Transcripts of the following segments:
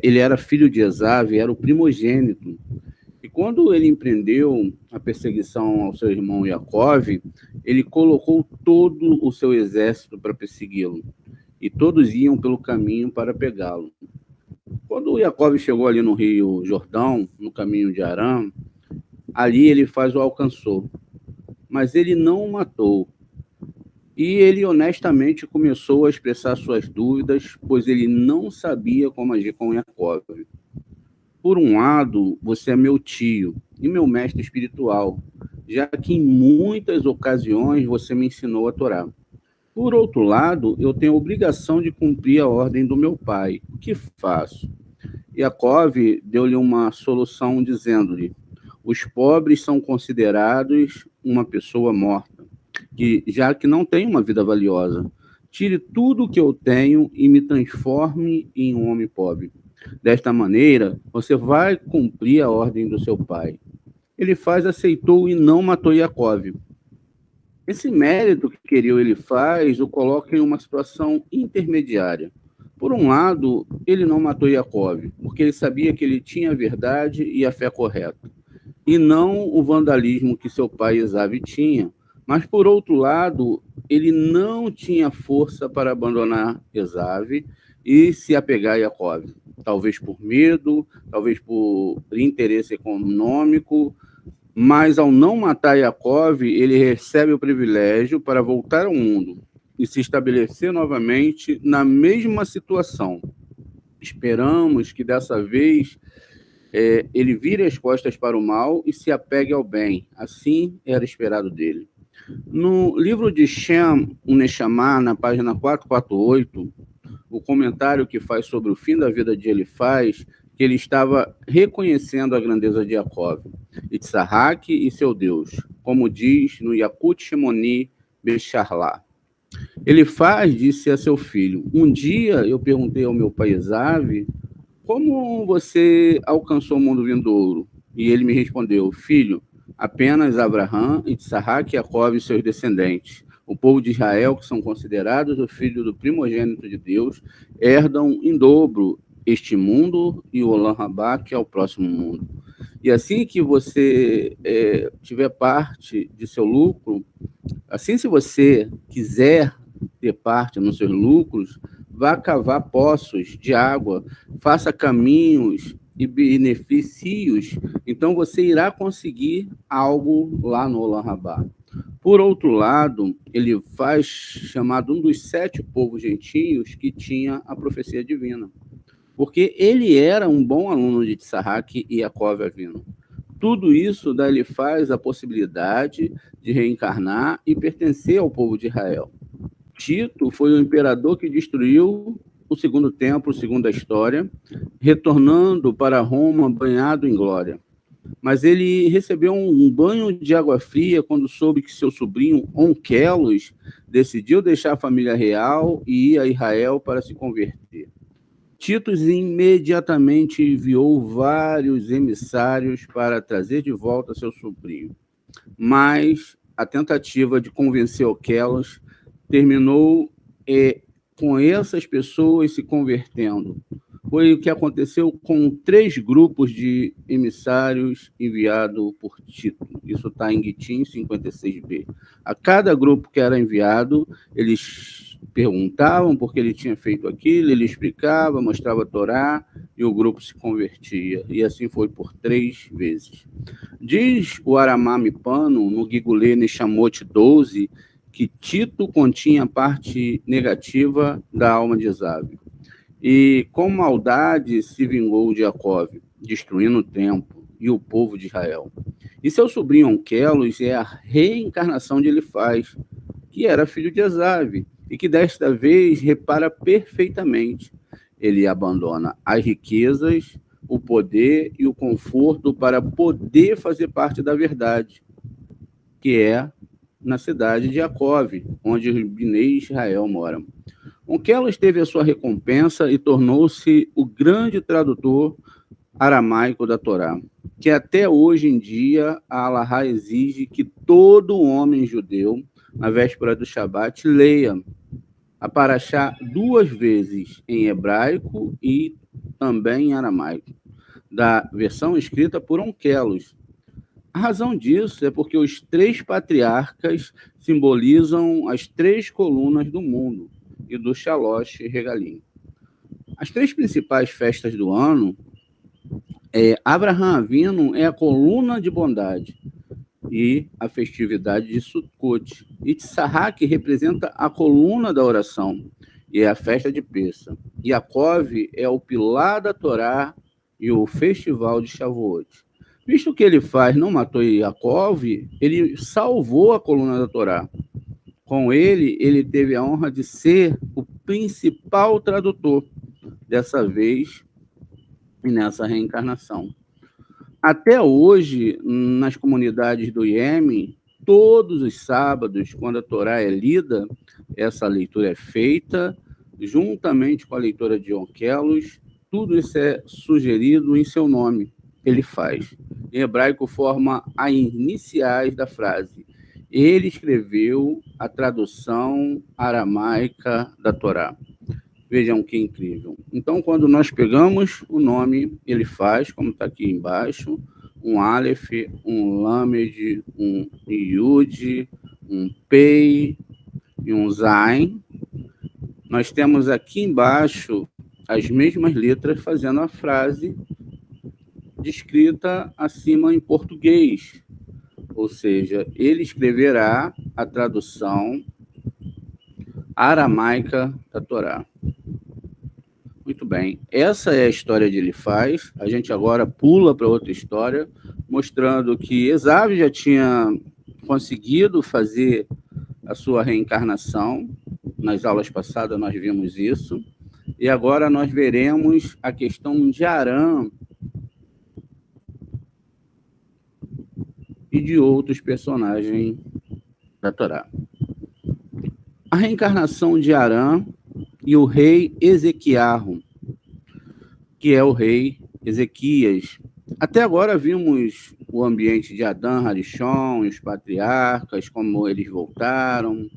Ele era filho de Esav, era o primogênito. E quando ele empreendeu a perseguição ao seu irmão Jacove, ele colocou todo o seu exército para persegui-lo. E todos iam pelo caminho para pegá-lo. Quando Jacove chegou ali no rio Jordão, no caminho de Arã, ali ele o alcançou. Mas ele não o matou. E ele honestamente começou a expressar suas dúvidas, pois ele não sabia como agir com Jacove. Por um lado, você é meu tio e meu mestre espiritual, já que em muitas ocasiões você me ensinou a Torá. Por outro lado, eu tenho a obrigação de cumprir a ordem do meu pai. O que faço? Jacove deu-lhe uma solução dizendo-lhe: os pobres são considerados uma pessoa morta, já que não tem uma vida valiosa. Tire tudo o que eu tenho e me transforme em um homem pobre. Desta maneira, você vai cumprir a ordem do seu pai. Elifaz aceitou e não matou Jacove. Esse mérito que Elifaz o coloca em uma situação intermediária. Por um lado, ele não matou Jacove, porque ele sabia que ele tinha a verdade e a fé correta, e não o vandalismo que seu pai Esav tinha. Mas, por outro lado, ele não tinha força para abandonar Esav e se apegar a Jacove. Talvez por medo, talvez por interesse econômico, mas ao não matar Jacove, ele recebe o privilégio para voltar ao mundo e se estabelecer novamente na mesma situação. Esperamos que dessa vez ele vire as costas para o mal e se apegue ao bem. Assim era esperado dele. No livro de Shem Uneshamá, na página 448, o comentário que faz sobre o fim da vida de Elifaz, que ele estava reconhecendo a grandeza de Jacove, Itzarraque e seu Deus, como diz no Yakut Shemoni Becharlá. Elifaz disse a seu filho: um dia eu perguntei ao meu pai Esav, como você alcançou o mundo vindouro? E ele me respondeu: filho, apenas Abraham, Itzarraque, Jacove e seus descendentes, o povo de Israel, que são considerados o filho do primogênito de Deus, herdam em dobro este mundo e o Olam Rabá, que é o próximo mundo. E assim que você tiver parte de seu lucro, assim se você quiser ter parte nos seus lucros, vá cavar poços de água, faça caminhos e benefícios, então você irá conseguir algo lá no Olam Rabá. Por outro lado, ele faz chamado um dos 7 povos gentios que tinha a profecia divina, porque ele era um bom aluno de Itzarraque e Jacove Avinu. Tudo isso dá-lhe faz a possibilidade de reencarnar e pertencer ao povo de Israel. Tito foi o imperador que destruiu o segundo templo, segundo a história, retornando para Roma banhado em glória. Mas ele recebeu um banho de água fria quando soube que seu sobrinho, Onkelos, decidiu deixar a família real e ir a Israel para se converter. Tito imediatamente enviou vários emissários para trazer de volta seu sobrinho. Mas a tentativa de convencer Onkelos terminou com essas pessoas se convertendo. Foi o que aconteceu com 3 grupos de emissários enviados por Tito. Isso está em Gitim 56b. A cada grupo que era enviado, eles perguntavam por que ele tinha feito aquilo, ele explicava, mostrava a Torá, e o grupo se convertia. E assim foi por 3 vezes. Diz o Aramami Pano, no Gigulê Neshamot 12, que Tito continha a parte negativa da alma de Esav. E com maldade se vingou de Jacove, destruindo o templo e o povo de Israel. E seu sobrinho Onkelos é a reencarnação de Elifaz, que era filho de Esav, e que desta vez repara perfeitamente. Ele abandona as riquezas, o poder e o conforto para poder fazer parte da verdade, que é na cidade de Jacove, onde os Bnei Israel moram. Onkelos teve a sua recompensa e tornou-se o grande tradutor aramaico da Torá, que até hoje em dia a Halahá exige que todo homem judeu, na véspera do Shabat, leia a Parashá 2 vezes em hebraico e também em aramaico, da versão escrita por Onkelos. A razão disso é porque os 3 patriarcas simbolizam as 3 colunas do mundo e do Shalosh Regalim. As 3 principais festas do ano, Abraham Avinu é a coluna de bondade e a festividade de Sukkot. Itzhak representa a coluna da oração e é a festa de Pessa. Yaakov é o pilar da Torá e o festival de Shavuot. Visto que ele não matou Yaakov, ele salvou a coluna da Torá. Com ele, ele teve a honra de ser o principal tradutor, dessa vez e nessa reencarnação. Até hoje, nas comunidades do Iêmen, todos os sábados, quando a Torá é lida, essa leitura é feita, juntamente com a leitura de Onkelos, tudo isso é sugerido em seu nome, ele faz. Em hebraico, forma as iniciais da frase. Ele escreveu a tradução aramaica da Torá. Vejam que incrível. Então, quando nós pegamos o nome, ele faz, como está aqui embaixo, um Aleph, um Lamed, um Yud, um Pei e um Zain. Nós temos aqui embaixo as mesmas letras fazendo a frase descrita acima em português. Ou seja, ele escreverá a tradução aramaica da Torá. Muito bem, essa é a história de Elifaz. A gente agora pula para outra história, mostrando que Esav já tinha conseguido fazer a sua reencarnação. Nas aulas passadas nós vimos isso. E agora nós veremos a questão de Arã e de outros personagens da Torá. A reencarnação de Arã e o rei Ezequiarro, que é o rei Ezequias. Até agora vimos o ambiente de Adão, Harishon, os patriarcas, como eles voltaram.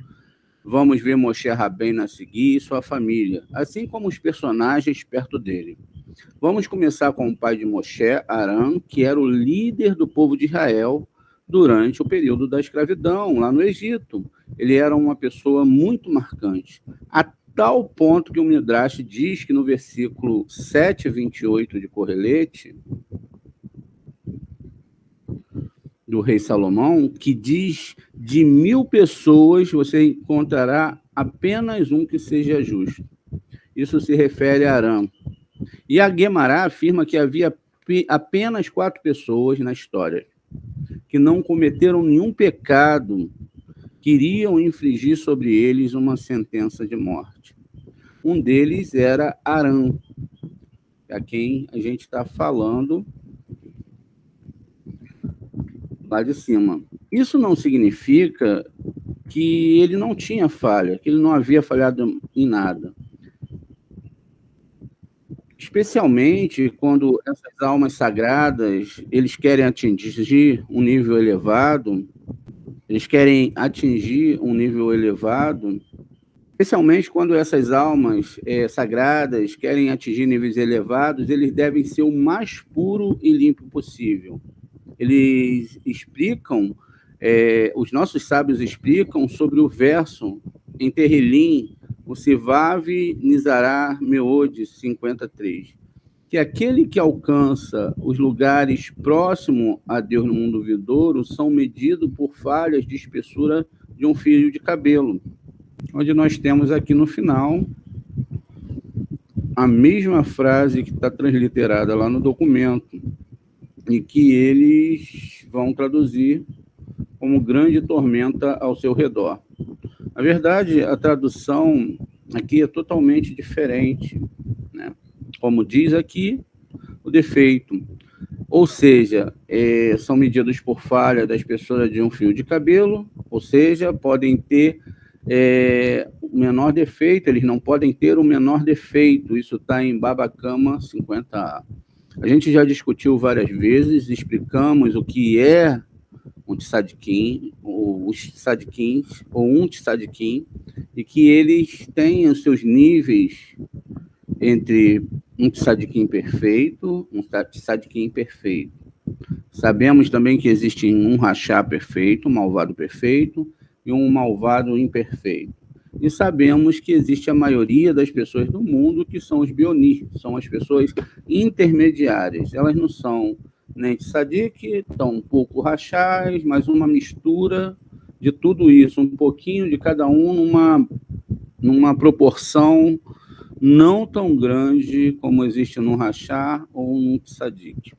Vamos ver Moshe Rabbeinu a seguir e sua família, assim como os personagens perto dele. Vamos começar com o pai de Moshe, Arã, que era o líder do povo de Israel durante o período da escravidão, lá no Egito. Ele era uma pessoa muito marcante, a tal ponto que o Midrash diz que no versículo 7:28 de Correlete, do rei Salomão, que diz: de 1000 pessoas você encontrará apenas um que seja justo. Isso se refere a Arã. E a Guemará afirma que havia apenas 4 pessoas na história que não cometeram nenhum pecado, que iriam infligir sobre eles uma sentença de morte. Um deles era Arã, a quem a gente está falando lá de cima. Isso não significa que ele não tinha falha, que ele não havia falhado em nada. Especialmente quando essas almas sagradas, eles querem atingir um nível elevado, especialmente quando essas almas sagradas querem atingir níveis elevados, eles devem ser o mais puro e limpo possível. Eles explicam, os nossos sábios explicam sobre o verso em Terrilim, o Sivav Nizará Meod 53, que aquele que alcança os lugares próximos a Deus no mundo vindouro são medidos por falhas de espessura de um fio de cabelo, onde nós temos aqui no final a mesma frase que está transliterada lá no documento e que eles vão traduzir como grande tormenta ao seu redor. Na verdade, a tradução aqui é totalmente diferente, né? Como diz aqui, o defeito. Ou seja, são medidos por falha da espessura de um fio de cabelo, ou seja, podem ter o menor defeito, eles não podem ter o menor defeito. Isso está em Baba Kama 50A. A gente já discutiu várias vezes, explicamos o que é um tzadikim, os tzadikins, ou um tzadikim, e que eles têm os seus níveis entre um tzadikim perfeito, um tzadikim imperfeito. Sabemos também que existe um rachá perfeito, um malvado perfeito, e um malvado imperfeito. E sabemos que existe a maioria das pessoas do mundo que são os bionir, são as pessoas intermediárias. Elas não são nem tzadik, estão um pouco rachás, mas uma mistura de tudo isso, um pouquinho de cada um numa proporção não tão grande como existe num rachá ou num tzadik.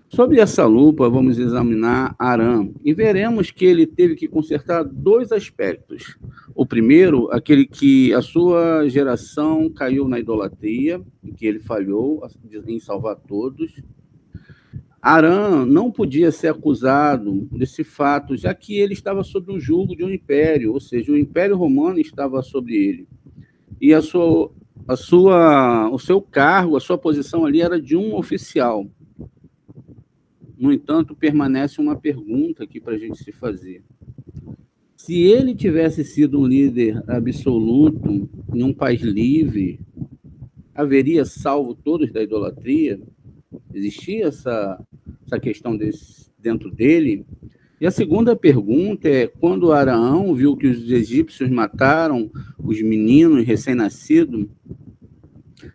Sob essa lupa, vamos examinar Arã e veremos que ele teve que consertar dois aspectos. O primeiro, aquele que a sua geração caiu na idolatria, e que ele falhou em salvar todos. Arã não podia ser acusado desse fato, já que ele estava sob o jugo de um império, ou seja, o Império Romano estava sobre ele. E o seu cargo, a sua posição ali era de um oficial. No entanto, permanece uma pergunta aqui para a gente se fazer. Se ele tivesse sido um líder absoluto em um país livre, haveria salvo todos da idolatria? Existia essa questão dentro dele? E a segunda pergunta é, quando Araão viu que os egípcios mataram os meninos recém-nascidos,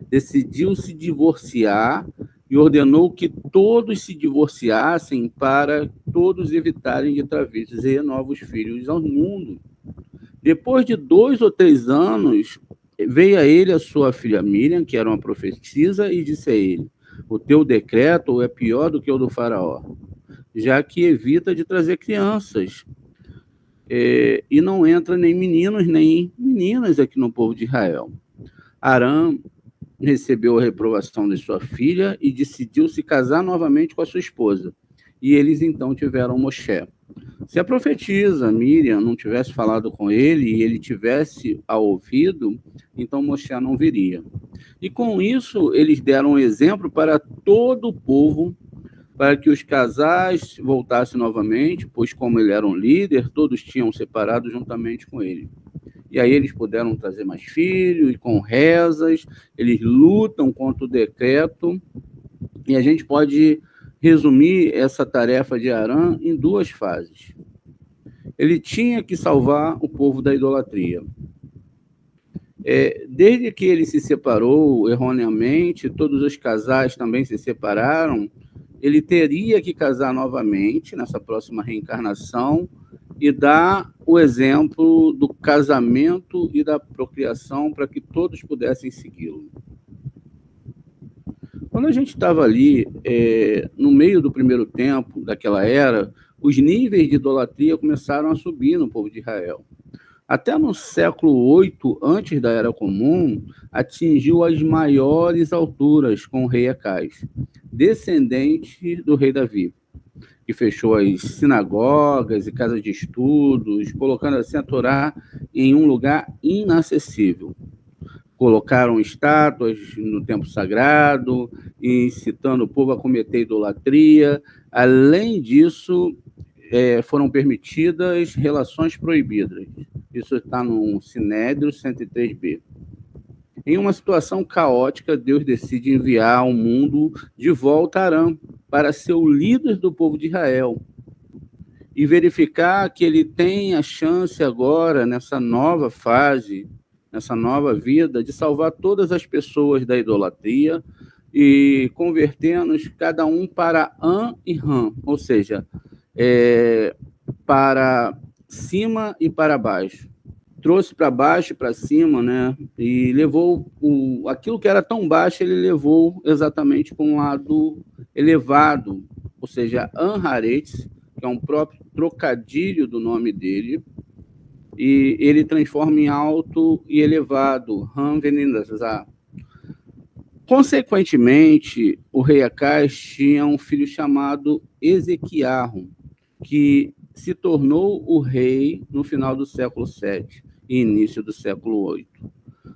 decidiu se divorciar e ordenou que todos se divorciassem para todos evitarem de trazer novos filhos ao mundo. Depois de 2 ou 3 anos, veio a ele a sua filha Miriam, que era uma profetisa, e disse a ele: o teu decreto é pior do que o do faraó, já que evita de trazer crianças, e não entra nem meninos nem meninas aqui no povo de Israel. Arã recebeu a reprovação de sua filha e decidiu se casar novamente com a sua esposa. E eles então tiveram Moshe. Se a profetisa Miriam não tivesse falado com ele e ele tivesse a ouvido, então Moshe não viria. E com isso, eles deram um exemplo para todo o povo, para que os casais voltassem novamente, pois como ele era um líder, todos tinham separado juntamente com ele. E aí eles puderam trazer mais filhos, e com rezas, eles lutam contra o decreto, e a gente pode resumir essa tarefa de Arã em 2 fases. Ele tinha que salvar o povo da idolatria. Desde que ele se separou erroneamente, todos os casais também se separaram, ele teria que casar novamente nessa próxima reencarnação, e dar o exemplo do casamento e da procriação para que todos pudessem segui-lo. Quando a gente estava ali, no meio do primeiro tempo daquela era, os níveis de idolatria começaram a subir no povo de Israel. Até no século VIII, antes da Era Comum, atingiu as maiores alturas com o rei Acais, descendente do rei Davi, que fechou as sinagogas e casas de estudos, colocando assim a Torá em um lugar inacessível. Colocaram estátuas no templo sagrado, incitando o povo a cometer idolatria. Além disso, foram permitidas relações proibidas. Isso está no Sinédrio 103b. Em uma situação caótica, Deus decide enviar ao mundo de volta Arã para ser o líder do povo de Israel e verificar que ele tem a chance agora, nessa nova fase, nessa nova vida, de salvar todas as pessoas da idolatria e converter-nos cada um para An e Ram, ou seja, para cima e para baixo. Trouxe para baixo e para cima, né? E levou aquilo que era tão baixo, ele levou exatamente para um lado elevado, ou seja, Anharetz, que é um próprio trocadilho do nome dele, e ele transforma em alto e elevado, Hanvenindazá. Consequentemente, o rei Acais tinha um filho chamado Ezequiarro, que se tornou o rei no final do século VII e início do século VIII.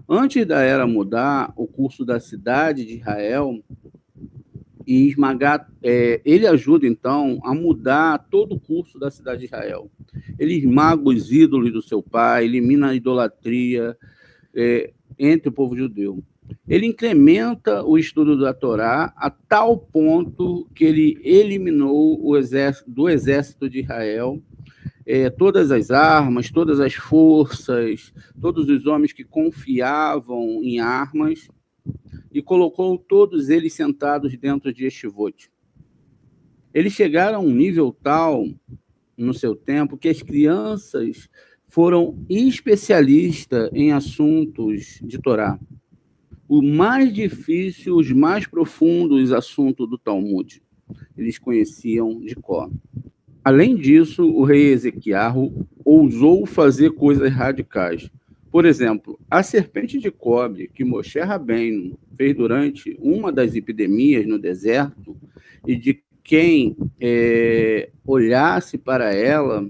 Antes da era mudar, o curso da cidade de Israel e esmagar. Ele ajuda, então, a mudar todo o curso da cidade de Israel. Ele esmaga os ídolos do seu pai, elimina a idolatria entre o povo judeu. Ele incrementa o estudo da Torá a tal ponto que ele eliminou do exército de Israel todas as armas, todas as forças, todos os homens que confiavam em armas, e colocou todos eles sentados dentro de Estivot. Eles chegaram a um nível tal, no seu tempo, que as crianças foram especialistas em assuntos de Torá. O mais difícil, os mais profundos assuntos do Talmud, eles conheciam de cor. Além disso, o rei Ezequiarro ousou fazer coisas radicais. Por exemplo, a serpente de cobre que Moshe Rabbeinu fez durante uma das epidemias no deserto, e de quem olhasse para ela,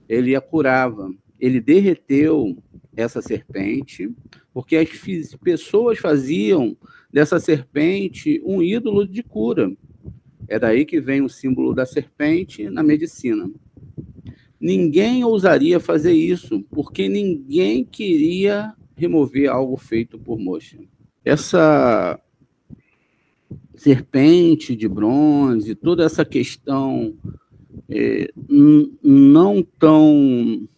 ele a curava. Ele derreteu essa serpente, porque as pessoas faziam dessa serpente um ídolo de cura. É daí que vem o símbolo da serpente na medicina. Ninguém ousaria fazer isso, porque ninguém queria remover algo feito por Moshe. Essa serpente de bronze, toda essa questão não tão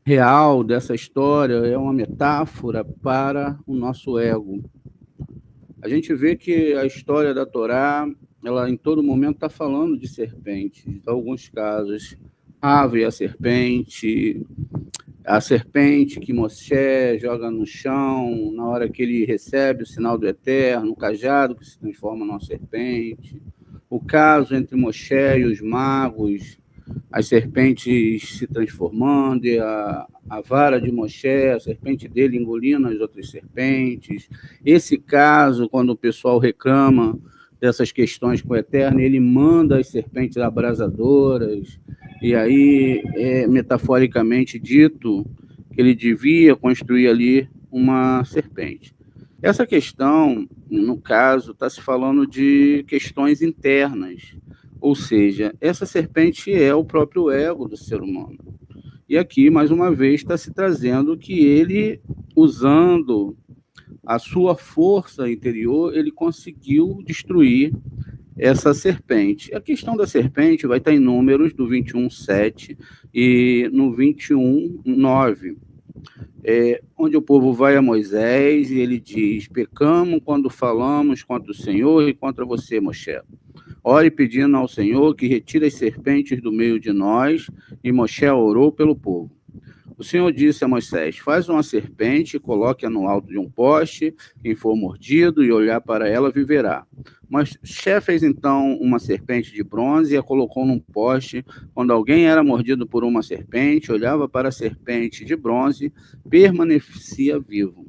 real dessa história é uma metáfora para o nosso ego. A gente vê que a história da Torá, ela em todo momento está falando de serpente. Em alguns casos, ave a serpente que Moshe joga no chão na hora que ele recebe o sinal do Eterno, o cajado que se transforma numa serpente. O caso entre Moshe e os magos, as serpentes se transformando, e a vara de Moshe, a serpente dele engolindo as outras serpentes. Esse caso, quando o pessoal reclama dessas questões com o Eterno, ele manda as serpentes abrasadoras, e aí, metaforicamente dito, que ele devia construir ali uma serpente. Essa questão, no caso, está se falando de questões internas, ou seja, essa serpente é o próprio ego do ser humano. E aqui, mais uma vez, está se trazendo que ele, usando a sua força interior, ele conseguiu destruir essa serpente. A questão da serpente vai estar em Números, do 21:7 e no 21:9, onde o povo vai a Moisés e ele diz: pecamos quando falamos contra o Senhor e contra você, Moshe. Ore pedindo ao Senhor que retire as serpentes do meio de nós. E Moshe orou pelo povo. O Senhor disse a Moisés: faz uma serpente, coloque-a no alto de um poste, quem for mordido e olhar para ela viverá. Moisés fez então uma serpente de bronze e a colocou num poste. Quando alguém era mordido por uma serpente, olhava para a serpente de bronze, permanecia vivo.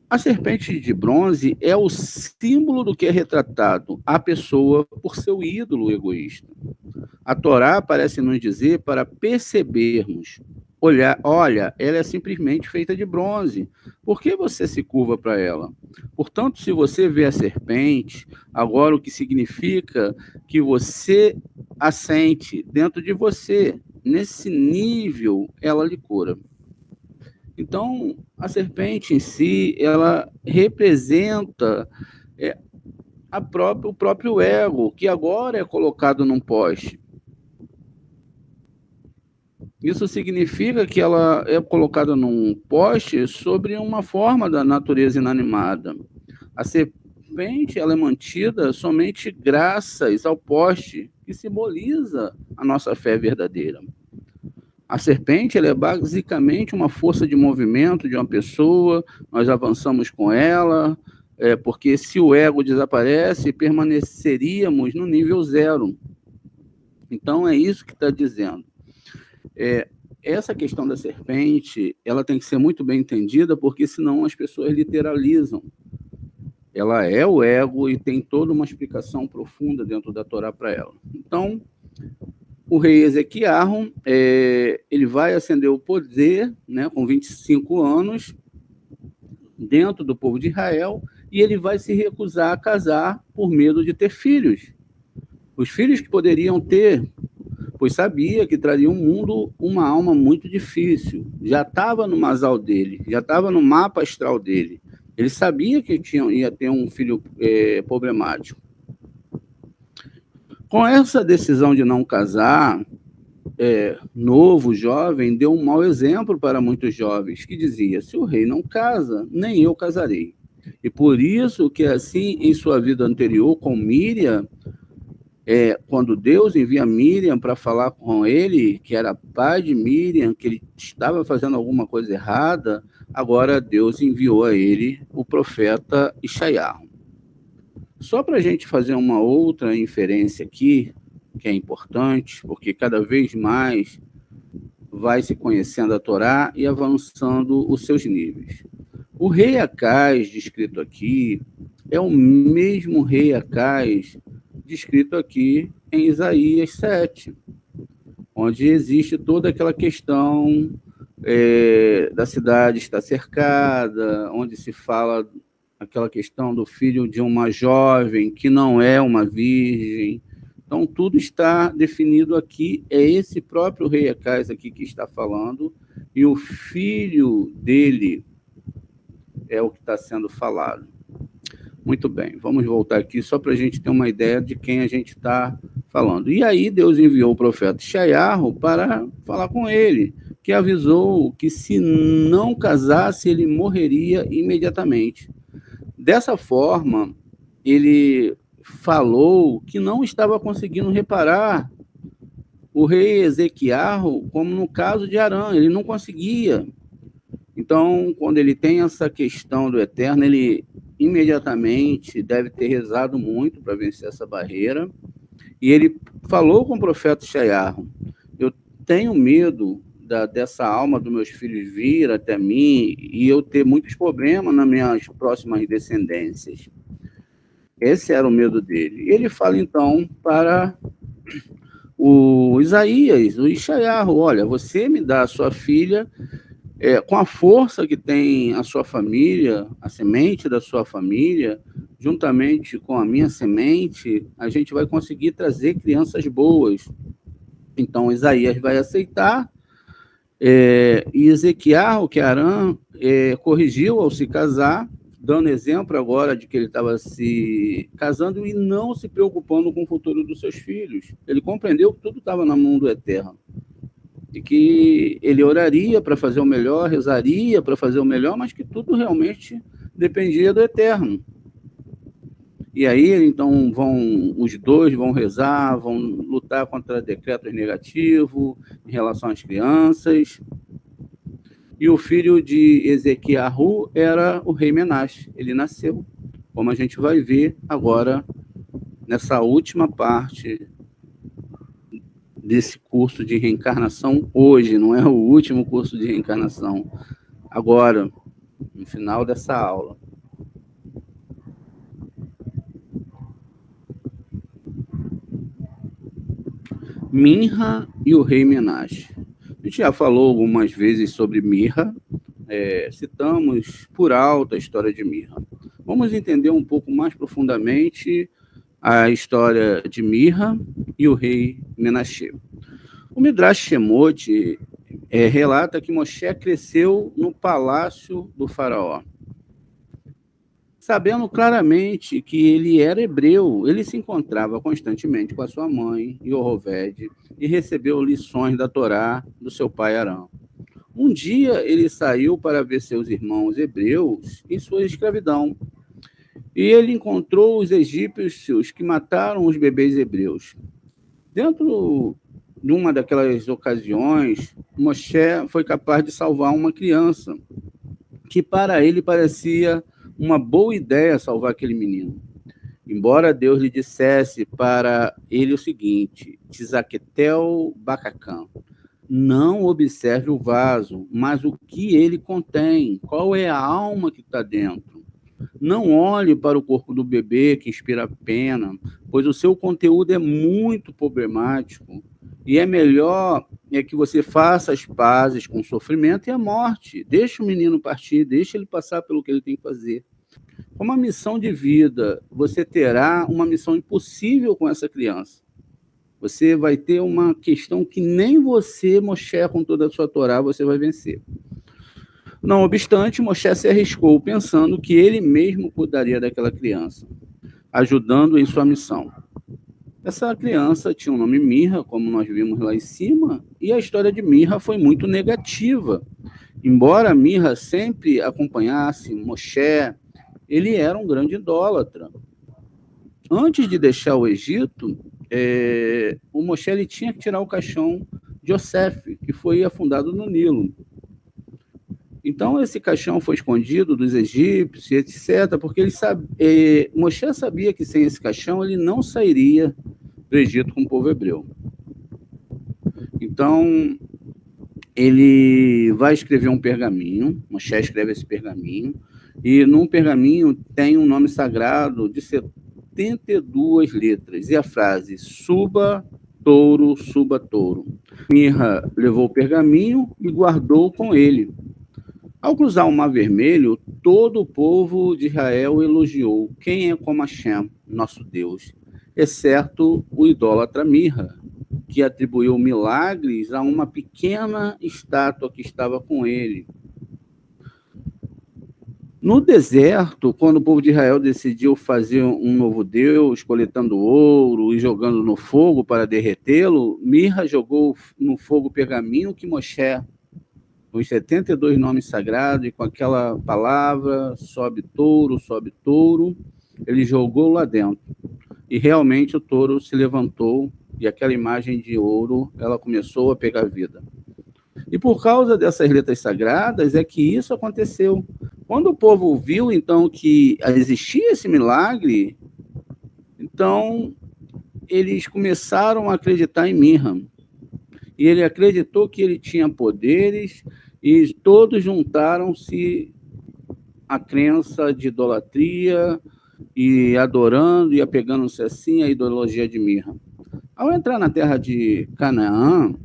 A serpente de bronze é o símbolo do que é retratado a pessoa por seu ídolo egoísta. A Torá parece nos dizer para percebermos, olha, ela é simplesmente feita de bronze. Por que você se curva para ela? Portanto, se você vê a serpente, agora o que significa que você a sente dentro de você. Nesse nível, ela lhe cura. Então, a serpente em si, ela representa o próprio ego, que agora é colocado num poste. Isso significa que ela é colocada num poste sobre uma forma da natureza inanimada. A serpente, ela é mantida somente graças ao poste, que simboliza a nossa fé verdadeira. A serpente, ela é basicamente uma força de movimento de uma pessoa, nós avançamos com ela, porque se o ego desaparece, permaneceríamos no nível 0. Então, é isso que está dizendo. Essa questão da serpente, ela tem que ser muito bem entendida, porque senão as pessoas literalizam. Ela é o ego e tem toda uma explicação profunda dentro da Torá para ela. Então, o rei Ezequiarro, ele vai ascender o poder, né, com 25 anos, dentro do povo de Israel, e ele vai se recusar a casar por medo de ter filhos. Os filhos que poderiam ter, pois sabia que traria ao mundo uma alma muito difícil. Já estava no masal dele, já estava no mapa astral dele. Ele sabia que ia ter um filho problemático. Com essa decisão de não casar, novo, jovem, deu um mau exemplo para muitos jovens, que dizia, se o rei não casa, nem eu casarei. E por isso que assim, em sua vida anterior com Miriam, quando Deus envia Miriam para falar com ele, que era pai de Miriam, que ele estava fazendo alguma coisa errada, agora Deus enviou a ele o profeta Ishaiah. Só para a gente fazer uma outra inferência aqui, que é importante, porque cada vez mais vai se conhecendo a Torá e avançando os seus níveis. O rei Acaz, descrito aqui, é o mesmo rei Acaz descrito aqui em Isaías 7, onde existe toda aquela questão da cidade estar cercada, onde se fala aquela questão do filho de uma jovem que não é uma virgem. Então, tudo está definido aqui. É esse próprio rei Acaz aqui que está falando, e o filho dele é o que está sendo falado. Muito bem, vamos voltar aqui só para a gente ter uma ideia de quem a gente está falando. E aí Deus enviou o profeta Ishaiah para falar com ele, que avisou que se não casasse, ele morreria imediatamente. Dessa forma, ele falou que não estava conseguindo reparar o rei Ezequiel, como no caso de Arã, ele não conseguia. Então, quando ele tem essa questão do Eterno, ele imediatamente deve ter rezado muito para vencer essa barreira, e ele falou com o profeta Ishaiah, eu tenho medo dessa alma dos meus filhos vir até mim e eu ter muitos problemas nas minhas próximas descendências. Esse era o medo dele. Ele fala, então, para o Isaías, o Ishaiah, olha, você me dá a sua filha, com a força que tem a sua família, a semente da sua família, juntamente com a minha semente, a gente vai conseguir trazer crianças boas. Então, Isaías vai aceitar, e Ezequiel, que Arã, corrigiu ao se casar, dando exemplo agora de que ele estava se casando e não se preocupando com o futuro dos seus filhos. Ele compreendeu que tudo estava na mão do Eterno. E que ele oraria para fazer o melhor, rezaria para fazer o melhor, mas que tudo realmente dependia do Eterno. E aí, então, os dois vão rezar, vão lutar contra decretos negativos em relação às crianças. E o filho de Ezequiel era o rei Menaxe. Ele nasceu, como a gente vai ver agora, nessa última parte desse curso de reencarnação hoje, não é o último curso de reencarnação, agora, no final dessa aula. Minha e o rei Menaxe. A gente já falou algumas vezes sobre Mirra, citamos por alto a história de Mirra. Vamos entender um pouco mais profundamente a história de Mirra e o rei Menaxe. O Midrash Shemot relata que Moshe cresceu no palácio do faraó. Sabendo claramente que ele era hebreu, ele se encontrava constantemente com a sua mãe, Yohoved, e recebeu lições da Torá do seu pai Arão. Um dia ele saiu para ver seus irmãos hebreus em sua escravidão, e ele encontrou os egípcios que mataram os bebês hebreus. Dentro de uma daquelas ocasiões, Moshe foi capaz de salvar uma criança, que para ele parecia uma boa ideia salvar aquele menino. Embora Deus lhe dissesse para ele o seguinte, Tizaquetel Bacacã, não observe o vaso, mas o que ele contém, qual é a alma que está dentro. Não olhe para o corpo do bebê que inspira pena, pois o seu conteúdo é muito problemático e é melhor que você faça as pazes com o sofrimento e a morte. Deixa o menino partir, deixa ele passar pelo que ele tem que fazer. Como a missão de vida, você terá uma missão impossível com essa criança. Você vai ter uma questão que nem você, Moshe, com toda a sua Torá, você vai vencer. Não obstante, Moshe se arriscou pensando que ele mesmo cuidaria daquela criança, ajudando em sua missão. Essa criança tinha o nome Mirra, como nós vimos lá em cima, e a história de Mirra foi muito negativa. Embora Mirra sempre acompanhasse Moshe, ele era um grande idólatra. Antes de deixar o Egito, o Moshe ele tinha que tirar o caixão de Yosef, que foi afundado no Nilo. Então, esse caixão foi escondido dos egípcios, etc., porque Moshe sabia que sem esse caixão ele não sairia do Egito com o povo hebreu. Então, ele vai escrever um pergaminho, Moshe escreve esse pergaminho, e num pergaminho tem um nome sagrado de 72 letras, e a frase, suba touro, suba touro. Mirra levou o pergaminho e guardou com ele. Ao cruzar o Mar Vermelho, todo o povo de Israel elogiou quem é como Hashem, nosso Deus, exceto o idólatra Mirra, que atribuiu milagres a uma pequena estátua que estava com ele. No deserto, quando o povo de Israel decidiu fazer um novo Deus, coletando ouro e jogando no fogo para derretê-lo, Mirra jogou no fogo o pergaminho que Moshe, com os 72 nomes sagrados, e com aquela palavra, sobe touro, ele jogou lá dentro. E realmente o touro se levantou, e aquela imagem de ouro, ela começou a pegar vida. E por causa dessas letras sagradas é que isso aconteceu. Quando o povo viu, então, que existia esse milagre, então eles começaram a acreditar em Mirra. E ele acreditou que ele tinha poderes, e todos juntaram-se à crença de idolatria, e adorando e apegando-se assim à ideologia de Mirra. Ao entrar na terra de Canaã,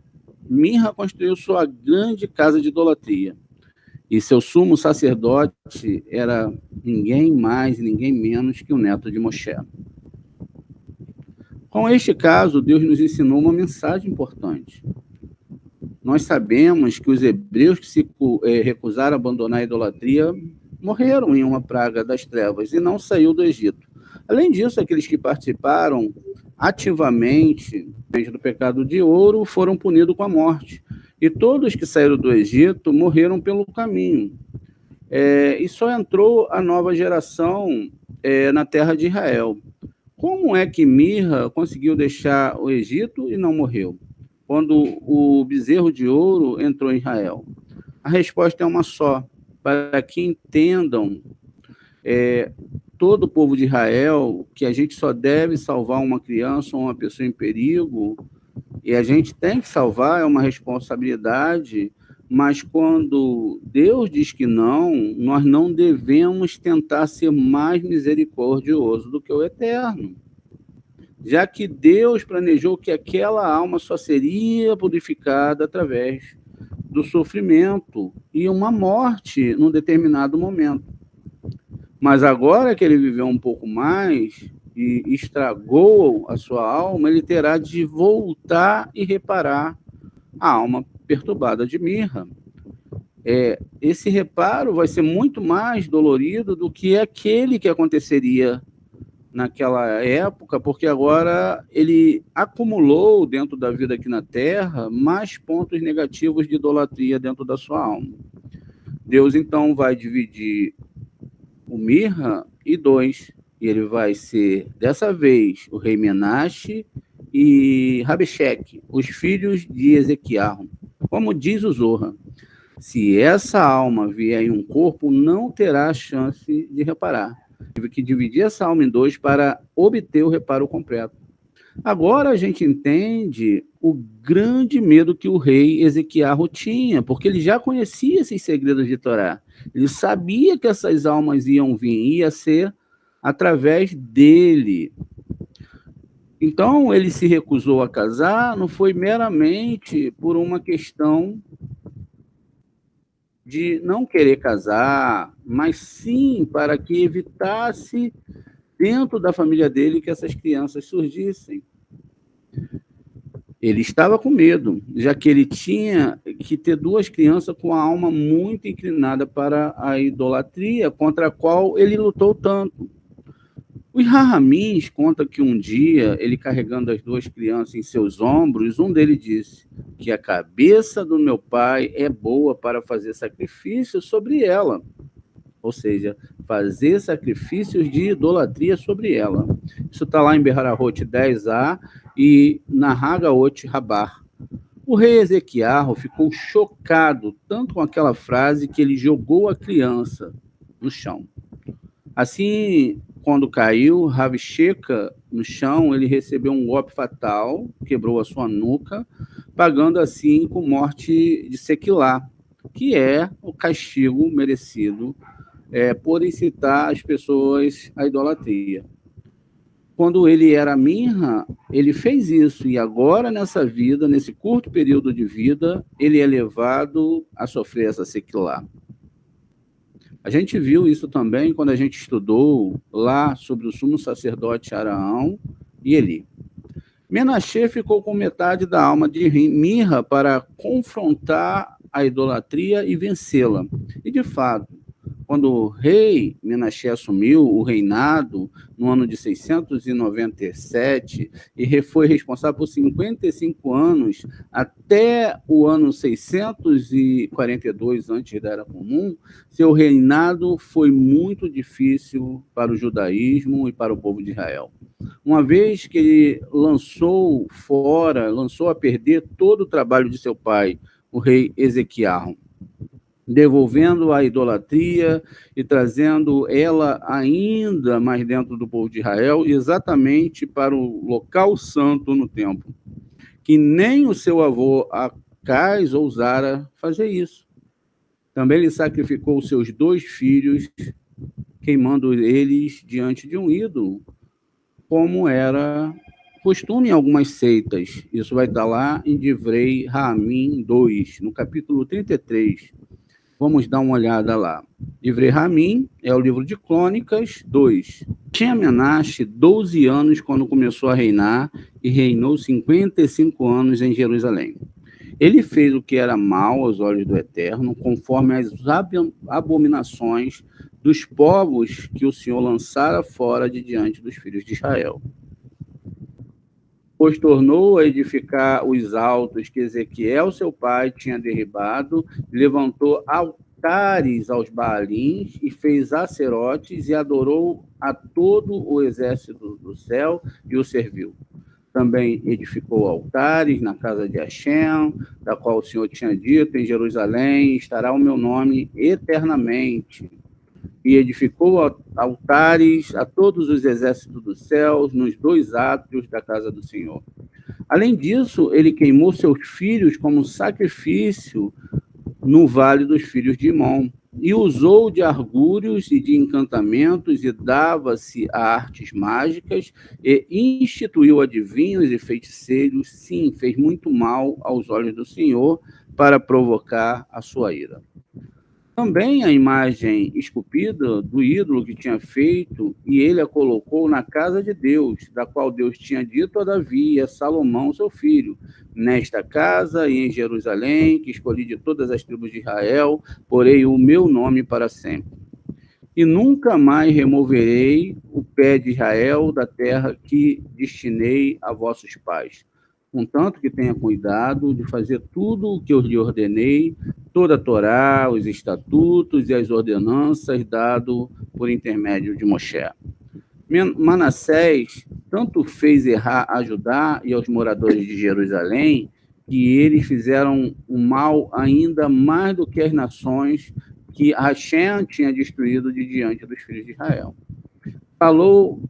Mirra construiu sua grande casa de idolatria. E seu sumo sacerdote era ninguém mais, ninguém menos que o neto de Moshe. Com este caso, Deus nos ensinou uma mensagem importante. Nós sabemos que os hebreus que se recusaram a abandonar a idolatria morreram em uma praga das trevas e não saiu do Egito. Além disso, aqueles que participaram ativamente do pecado de ouro foram punidos com a morte. E todos que saíram do Egito morreram pelo caminho. E só entrou a nova geração na terra de Israel. Como é que Mirra conseguiu deixar o Egito e não morreu, quando o bezerro de ouro entrou em Israel? A resposta é uma só, para que entendam todo o povo de Israel que a gente só deve salvar uma criança ou uma pessoa em perigo, e a gente tem que salvar, é uma responsabilidade, mas quando Deus diz que não, nós não devemos tentar ser mais misericordioso do que o Eterno, já que Deus planejou que aquela alma só seria purificada através do sofrimento e uma morte num determinado momento. Mas agora que ele viveu um pouco mais e estragou a sua alma, ele terá de voltar e reparar a alma perturbada de Mirra. Esse reparo vai ser muito mais dolorido do que aquele que aconteceria naquela época, porque agora ele acumulou dentro da vida aqui na Terra mais pontos negativos de idolatria dentro da sua alma. Deus, então, vai dividir o Mirra em dois, e ele vai ser, dessa vez, o rei Menaxe e Rabeshec, os filhos de Ezequiel. Como diz o Zohar, se essa alma vier em um corpo, não terá chance de reparar. Tive que dividir essa alma em dois para obter o reparo completo. Agora a gente entende o grande medo que o rei Ezequiel tinha, porque ele já conhecia esses segredos de Torá. Ele sabia que essas almas iam vir, ia ser através dele. Então, ele se recusou a casar, não foi meramente por uma questão de não querer casar, mas sim para que evitasse dentro da família dele que essas crianças surgissem. Ele estava com medo, já que ele tinha que ter duas crianças com a alma muito inclinada para a idolatria, contra a qual ele lutou tanto. Os Rahamins conta que um dia, ele carregando as duas crianças em seus ombros, um deles disse que a cabeça do meu pai é boa para fazer sacrifício sobre ela. Ou seja, fazer sacrifícios de idolatria sobre ela. Isso está lá em Beharahot 10a e na Hagaot Rabar. O rei Ezequiel ficou chocado tanto com aquela frase que ele jogou a criança no chão. Assim, quando caiu, Rav Sheka no chão, ele recebeu um golpe fatal, quebrou a sua nuca, pagando assim com morte de Sequilá, que é o castigo merecido por incitar as pessoas à idolatria. Quando ele era Minha, ele fez isso, e agora nessa vida, nesse curto período de vida, ele é levado a sofrer essa Sequilá. A gente viu isso também quando a gente estudou lá sobre o sumo sacerdote Araão e Eli. Menashe ficou com metade da alma de Mirra para confrontar a idolatria e vencê-la. E, de fato, quando o rei Menashe assumiu o reinado no ano de 697 e foi responsável por 55 anos até o ano 642 antes da Era Comum, seu reinado foi muito difícil para o judaísmo e para o povo de Israel. Uma vez que ele lançou a perder todo o trabalho de seu pai, o rei Ezequiel, devolvendo a idolatria e trazendo ela ainda mais dentro do povo de Israel, exatamente para o local santo no templo, que nem o seu avô Acais ousara fazer isso. Também ele sacrificou os seus 2 filhos, queimando eles diante de um ídolo, como era costume em algumas seitas. Isso vai estar lá em Divrei Rahamim 2, no capítulo 33. Vamos dar uma olhada lá. Divrei Rahamim é o livro de Crônicas 2. Tinha Menashe 12 anos quando começou a reinar e reinou 55 anos em Jerusalém. Ele fez o que era mal aos olhos do Eterno, conforme as abominações dos povos que o Senhor lançara fora de diante dos filhos de Israel. Pois tornou a edificar os altos que Ezequiel, seu pai, tinha derribado, levantou altares aos Baalins e fez acerotes e adorou a todo o exército do céu e o serviu. Também edificou altares na casa de Hashem, da qual o Senhor tinha dito, em Jerusalém estará o meu nome eternamente. E edificou altares a todos os exércitos dos céus nos 2 átrios da casa do Senhor. Além disso, ele queimou seus filhos como sacrifício no vale dos filhos de Imom, e usou de argúrios e de encantamentos, e dava-se a artes mágicas, e instituiu adivinhos e feiticeiros. Sim, fez muito mal aos olhos do Senhor para provocar a sua ira. Também a imagem esculpida do ídolo que tinha feito, e ele a colocou na casa de Deus, da qual Deus tinha dito a Davi e a Salomão, seu filho: nesta casa e em Jerusalém, que escolhi de todas as tribos de Israel, porei o meu nome para sempre. E nunca mais removerei o pé de Israel da terra que destinei a vossos pais. Contanto que tenha cuidado de fazer tudo o que eu lhe ordenei, toda a Torá, os estatutos e as ordenanças dado por intermédio de Moshe. Manassés tanto fez errar a Judá e aos moradores de Jerusalém, que eles fizeram o mal ainda mais do que as nações que Hashem tinha destruído de diante dos filhos de Israel. Falou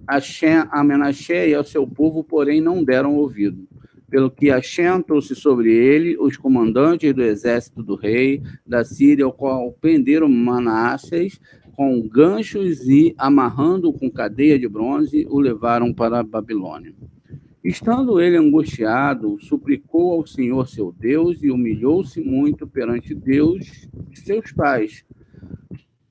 Hashem a Menashe e ao seu povo, porém não deram ouvido. Pelo que Hashem trouxe sobre ele os comandantes do exército do rei da Síria, ao qual prenderam Manassés com ganchos e, amarrando-o com cadeia de bronze, o levaram para a Babilônia. Estando ele angustiado, suplicou ao Senhor seu Deus e humilhou-se muito perante Deus de seus pais.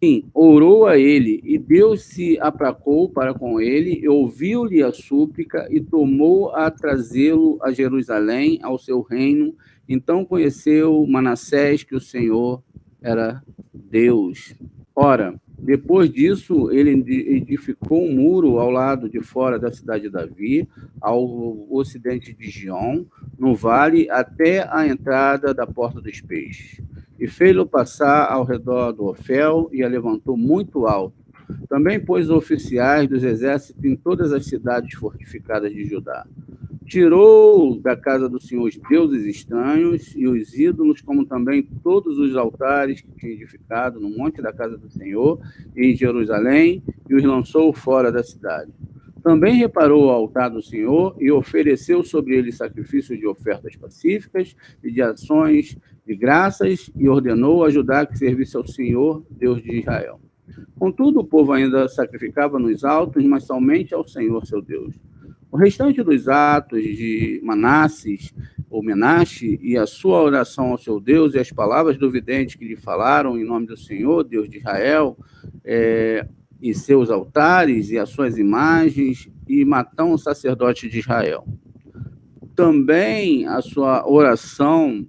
Sim, orou a ele, e Deus se aplacou para com ele, e ouviu-lhe a súplica, e tomou a trazê-lo a Jerusalém, ao seu reino. Então conheceu Manassés que o Senhor era Deus. Ora, depois disso, ele edificou um muro ao lado de fora da cidade de Davi, ao ocidente de Giom, no vale, até a entrada da porta dos peixes. E fez-lo passar ao redor do Ofel e a levantou muito alto. Também pôs oficiais dos exércitos em todas as cidades fortificadas de Judá. Tirou da casa do Senhor os deuses estranhos e os ídolos, como também todos os altares que tinha edificado no monte da casa do Senhor e em Jerusalém, e os lançou fora da cidade. Também reparou o altar do Senhor e ofereceu sobre ele sacrifícios de ofertas pacíficas e de ações de graças, e ordenou a Judá que servisse ao Senhor, Deus de Israel. Contudo, o povo ainda sacrificava nos altos, mas somente ao Senhor, seu Deus. O restante dos atos de Manasses, ou Menache, e a sua oração ao seu Deus, e as palavras do vidente que lhe falaram em nome do Senhor, Deus de Israel, e seus altares, e as suas imagens, e Matão, o sacerdote de Israel. Também a sua oração,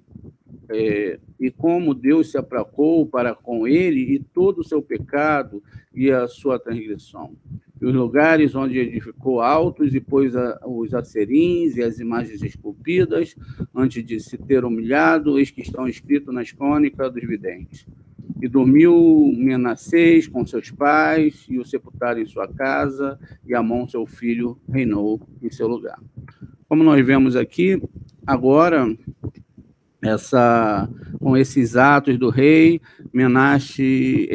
e como Deus se aplacou para com ele, e todo o seu pecado e a sua transgressão. E os lugares onde edificou altos, e pôs os acerins e as imagens esculpidas, antes de se ter humilhado, eis que estão escritos nas crônicas dos videntes. E dormiu Menassés com seus pais, e o sepultaram em sua casa, e Amon, seu filho, reinou em seu lugar. Como nós vemos aqui, agora, com esses atos do rei, Menache,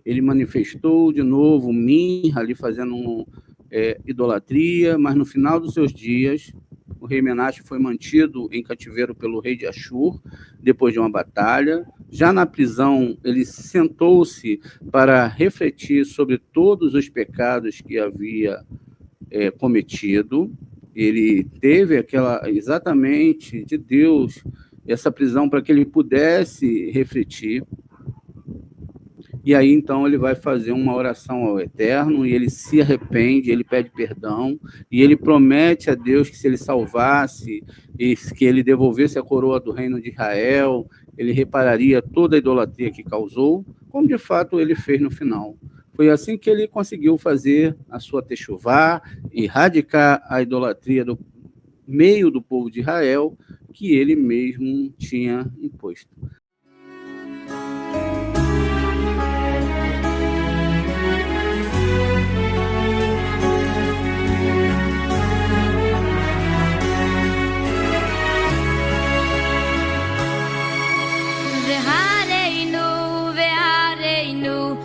ele manifestou de novo mirra, ali fazendo idolatria, mas no final dos seus dias, o rei Menache foi mantido em cativeiro pelo rei de Ashur, depois de uma batalha. Já na prisão, ele sentou-se para refletir sobre todos os pecados que havia cometido. Ele teve exatamente de Deus, essa prisão para que ele pudesse refletir. E aí, então, ele vai fazer uma oração ao Eterno, e ele se arrepende, ele pede perdão, e ele promete a Deus que se ele salvasse, e que ele devolvesse a coroa do reino de Israel, ele repararia toda a idolatria que causou, como de fato ele fez no final. Foi assim que ele conseguiu fazer a sua techuvá, erradicar a idolatria do meio do povo de Israel, que ele mesmo tinha imposto. Ve'areinu